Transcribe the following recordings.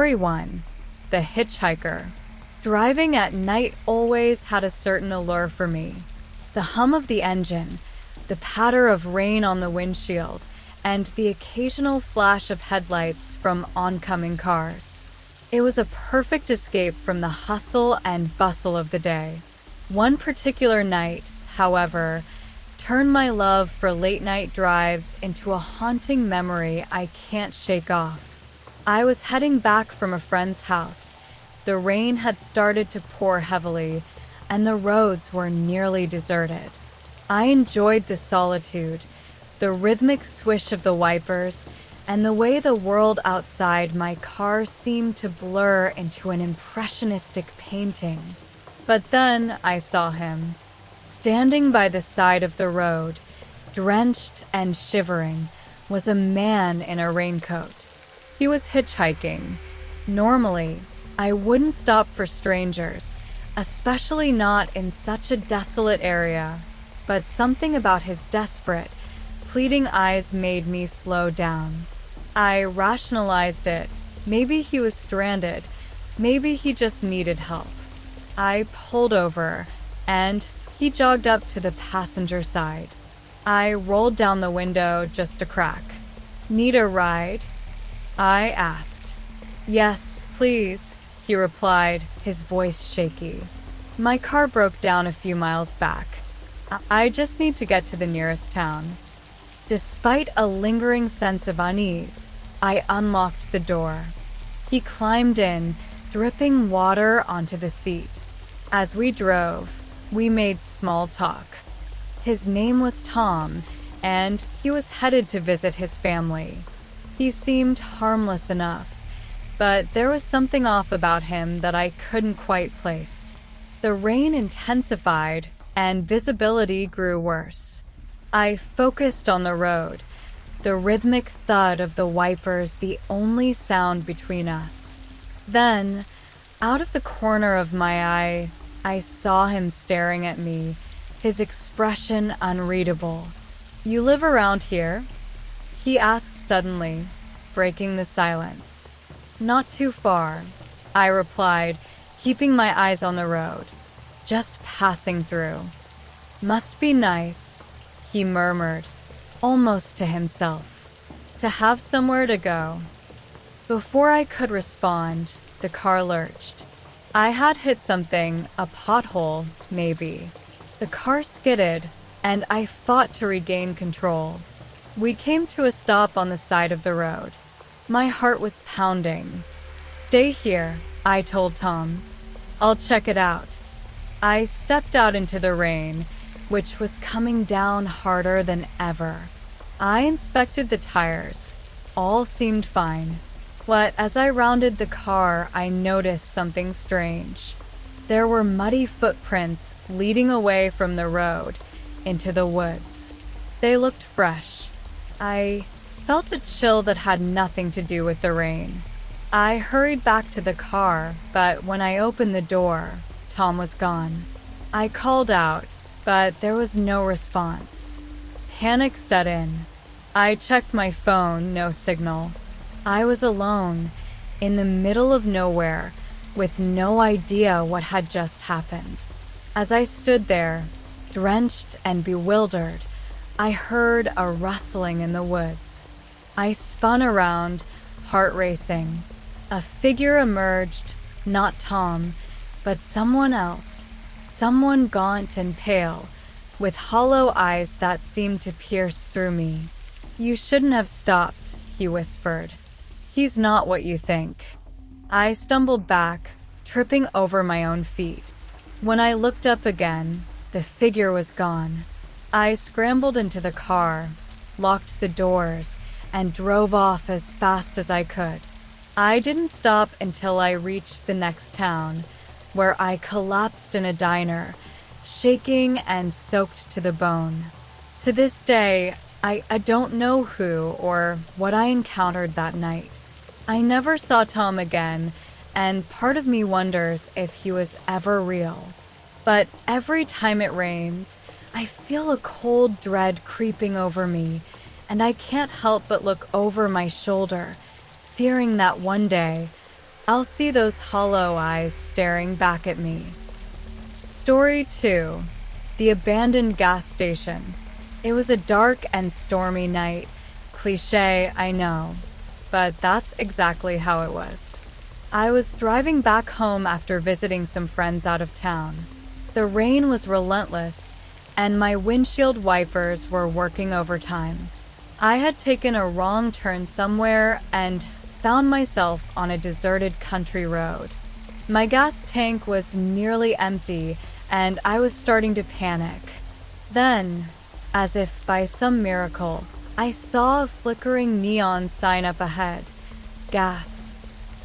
Story 1. The Hitchhiker. Driving at night always had a certain allure for me. The hum of the engine, the patter of rain on the windshield, and the occasional flash of headlights from oncoming cars. It was a perfect escape from the hustle and bustle of the day. One particular night, however, turned my love for late-night drives into a haunting memory I can't shake off. I was heading back from a friend's house. The rain had started to pour heavily, and the roads were nearly deserted. I enjoyed the solitude, the rhythmic swish of the wipers, and the way the world outside my car seemed to blur into an impressionistic painting. But then I saw him, standing by the side of the road, drenched and shivering, was a man in a raincoat. He was hitchhiking. Normally, I wouldn't stop for strangers, especially not in such a desolate area, but something about his desperate, pleading eyes made me slow down. I rationalized it. Maybe he was stranded. Maybe he just needed help. I pulled over, and he jogged up to the passenger side. I rolled down the window just a crack. "Need a ride?" I asked. "Yes, please," he replied, his voice shaky. "My car broke down a few miles back. I just need to get to the nearest town." Despite a lingering sense of unease, I unlocked the door. He climbed in, dripping water onto the seat. As we drove, we made small talk. His name was Tom, and he was headed to visit his family. He seemed harmless enough, but there was something off about him that I couldn't quite place. The rain intensified, and visibility grew worse. I focused on the road, the rhythmic thud of the wipers the only sound between us. Then, out of the corner of my eye, I saw him staring at me, his expression unreadable. "You live around here?" he asked suddenly, breaking the silence. "Not too far," I replied, keeping my eyes on the road. "Just passing through." "Must be nice," he murmured, almost to himself, "to have somewhere to go." Before I could respond, the car lurched. I had hit something, a pothole, maybe. The car skidded, and I fought to regain control. We came to a stop on the side of the road. My heart was pounding. "Stay here," I told Tom. "I'll check it out." I stepped out into the rain, which was coming down harder than ever. I inspected the tires. All seemed fine. But as I rounded the car, I noticed something strange. There were muddy footprints leading away from the road into the woods. They looked fresh. I felt a chill that had nothing to do with the rain. I hurried back to the car, but when I opened the door, Tom was gone. I called out, but there was no response. Panic set in. I checked my phone, no signal. I was alone, in the middle of nowhere, with no idea what had just happened. As I stood there, drenched and bewildered, I heard a rustling in the woods. I spun around, heart racing. A figure emerged, not Tom, but someone else, someone gaunt and pale, with hollow eyes that seemed to pierce through me. "You shouldn't have stopped," he whispered. "He's not what you think." I stumbled back, tripping over my own feet. When I looked up again, the figure was gone. I scrambled into the car, locked the doors, and drove off as fast as I could. I didn't stop until I reached the next town, where I collapsed in a diner, shaking and soaked to the bone. To this day, I don't know who or what I encountered that night. I never saw Tom again, and part of me wonders if he was ever real. But every time it rains, I feel a cold dread creeping over me, and I can't help but look over my shoulder, fearing that one day I'll see those hollow eyes staring back at me. Story 2. The Abandoned Gas Station. It was a dark and stormy night. Cliché, I know, but that's exactly how it was. I was driving back home after visiting some friends out of town. The rain was relentless, and my windshield wipers were working overtime. I had taken a wrong turn somewhere and found myself on a deserted country road. My gas tank was nearly empty, and I was starting to panic. Then, as if by some miracle, I saw a flickering neon sign up ahead. Gas.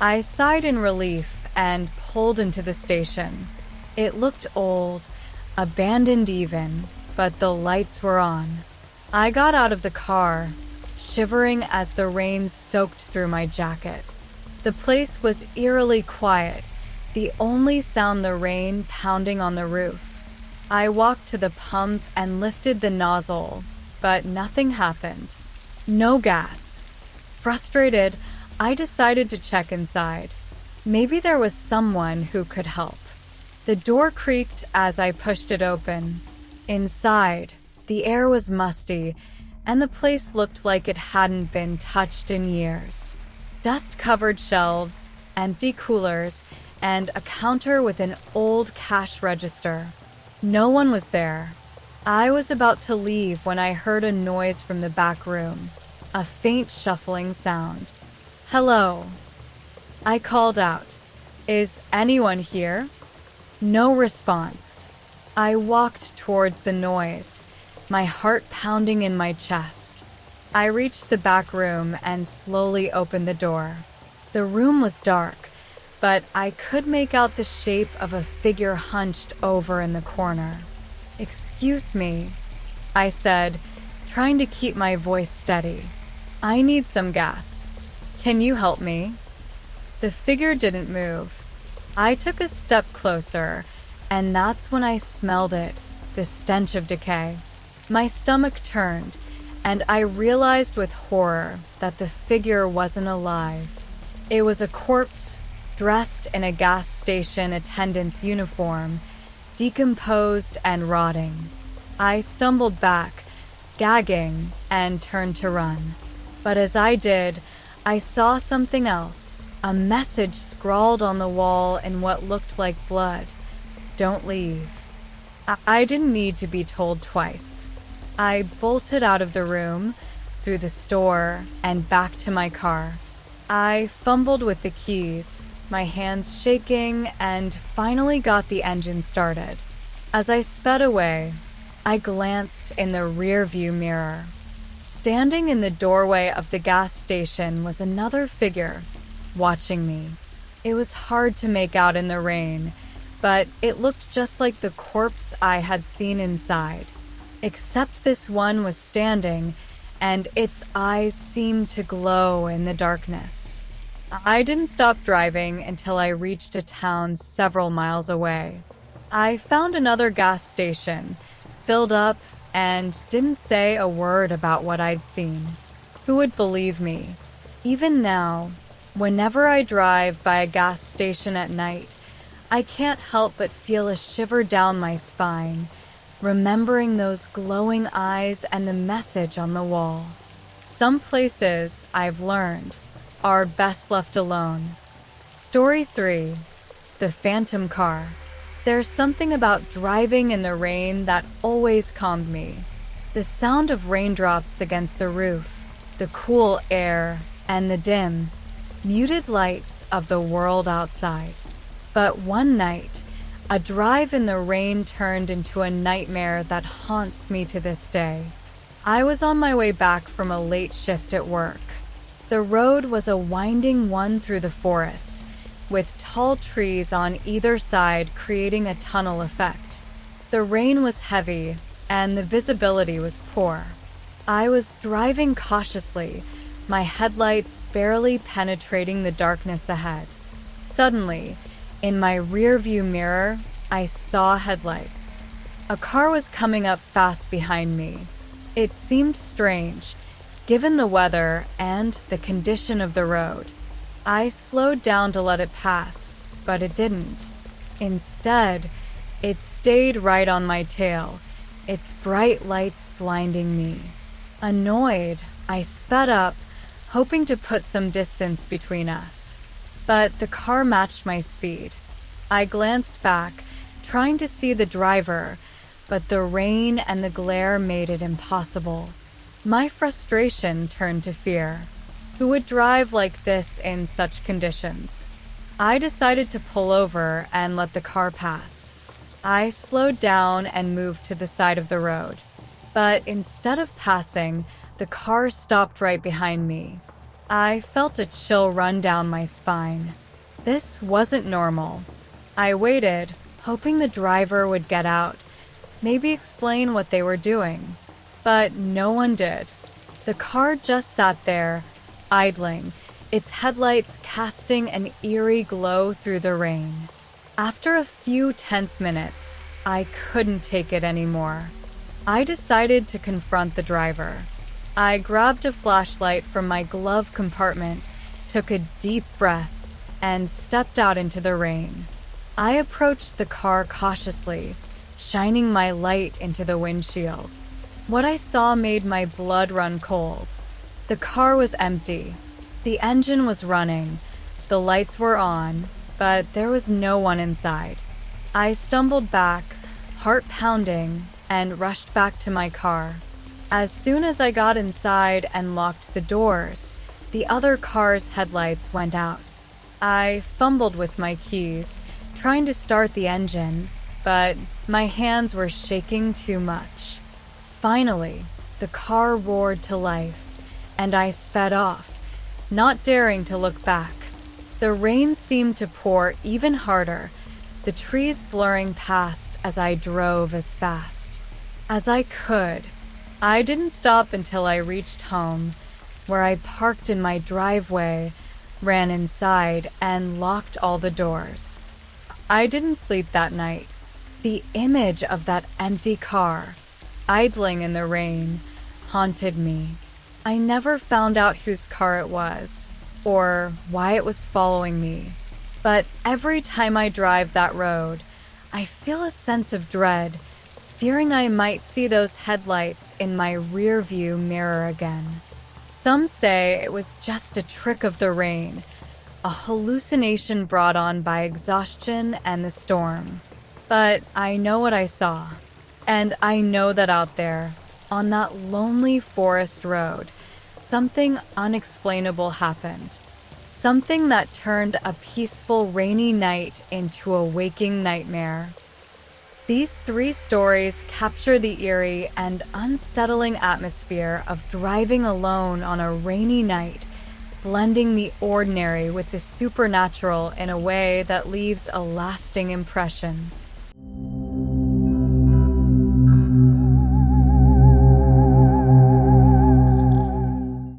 I sighed in relief and pulled into the station. It looked old, abandoned even, but the lights were on. I got out of the car, shivering as the rain soaked through my jacket. The place was eerily quiet, the only sound the rain pounding on the roof. I walked to the pump and lifted the nozzle, but nothing happened. No gas. Frustrated, I decided to check inside. Maybe there was someone who could help. The door creaked as I pushed it open. Inside, the air was musty, and the place looked like it hadn't been touched in years. Dust-covered shelves, empty coolers, and a counter with an old cash register. No one was there. I was about to leave when I heard a noise from the back room, a faint shuffling sound. "Hello." I called out. "Is anyone here?" No response. I walked towards the noise, my heart pounding in my chest. I reached the back room and slowly opened the door. The room was dark, but I could make out the shape of a figure hunched over in the corner. "Excuse me," I said, trying to keep my voice steady. "I need some gas. Can you help me?" The figure didn't move. I took a step closer, and that's when I smelled it, the stench of decay. My stomach turned, and I realized with horror that the figure wasn't alive. It was a corpse, dressed in a gas station attendant's uniform, decomposed and rotting. I stumbled back, gagging, and turned to run. But as I did, I saw something else, a message scrawled on the wall in what looked like blood. "Don't leave." I didn't need to be told twice. I bolted out of the room, through the store, and back to my car. I fumbled with the keys, my hands shaking, and finally got the engine started. As I sped away, I glanced in the rearview mirror. Standing in the doorway of the gas station was another figure, watching me. It was hard to make out in the rain, but it looked just like the corpse I had seen inside. Except this one was standing, and its eyes seemed to glow in the darkness. I didn't stop driving until I reached a town several miles away. I found another gas station, filled up, and didn't say a word about what I'd seen. Who would believe me? Even now, whenever I drive by a gas station at night, I can't help but feel a shiver down my spine, remembering those glowing eyes and the message on the wall. Some places, I've learned, are best left alone. Story 3. The Phantom Car. There's something about driving in the rain that always calmed me. The sound of raindrops against the roof, the cool air, and the dim, muted lights of the world outside. But one night, a drive in the rain turned into a nightmare that haunts me to this day. I was on my way back from a late shift at work. The road was a winding one through the forest, with tall trees on either side creating a tunnel effect. The rain was heavy, and the visibility was poor. I was driving cautiously, my headlights barely penetrating the darkness ahead. Suddenly, in my rearview mirror, I saw headlights. A car was coming up fast behind me. It seemed strange, given the weather and the condition of the road. I slowed down to let it pass, but it didn't. Instead, it stayed right on my tail, its bright lights blinding me. Annoyed, I sped up, hoping to put some distance between us. But the car matched my speed. I glanced back, trying to see the driver, but the rain and the glare made it impossible. My frustration turned to fear. Who would drive like this in such conditions? I decided to pull over and let the car pass. I slowed down and moved to the side of the road. But instead of passing, the car stopped right behind me. I felt a chill run down my spine. This wasn't normal. I waited, hoping the driver would get out, maybe explain what they were doing. But no one did. The car just sat there, idling, its headlights casting an eerie glow through the rain. After a few tense minutes, I couldn't take it anymore. I decided to confront the driver. I grabbed a flashlight from my glove compartment, took a deep breath, and stepped out into the rain. I approached the car cautiously, shining my light into the windshield. What I saw made my blood run cold. The car was empty. The engine was running. The lights were on, but there was no one inside. I stumbled back, heart pounding, and rushed back to my car. As soon as I got inside and locked the doors, the other car's headlights went out. I fumbled with my keys, trying to start the engine, but my hands were shaking too much. Finally, the car roared to life, and I sped off, not daring to look back. The rain seemed to pour even harder, the trees blurring past as I drove as fast as I could. I didn't stop until I reached home, where I parked in my driveway, ran inside, and locked all the doors. I didn't sleep that night. The image of that empty car, idling in the rain, haunted me. I never found out whose car it was, or why it was following me. But every time I drive that road, I feel a sense of dread, fearing I might see those headlights in my rearview mirror again. Some say it was just a trick of the rain, a hallucination brought on by exhaustion and the storm. But I know what I saw, and I know that out there, on that lonely forest road, something unexplainable happened. Something that turned a peaceful rainy night into a waking nightmare. These 3 stories capture the eerie and unsettling atmosphere of driving alone on a rainy night, blending the ordinary with the supernatural in a way that leaves a lasting impression.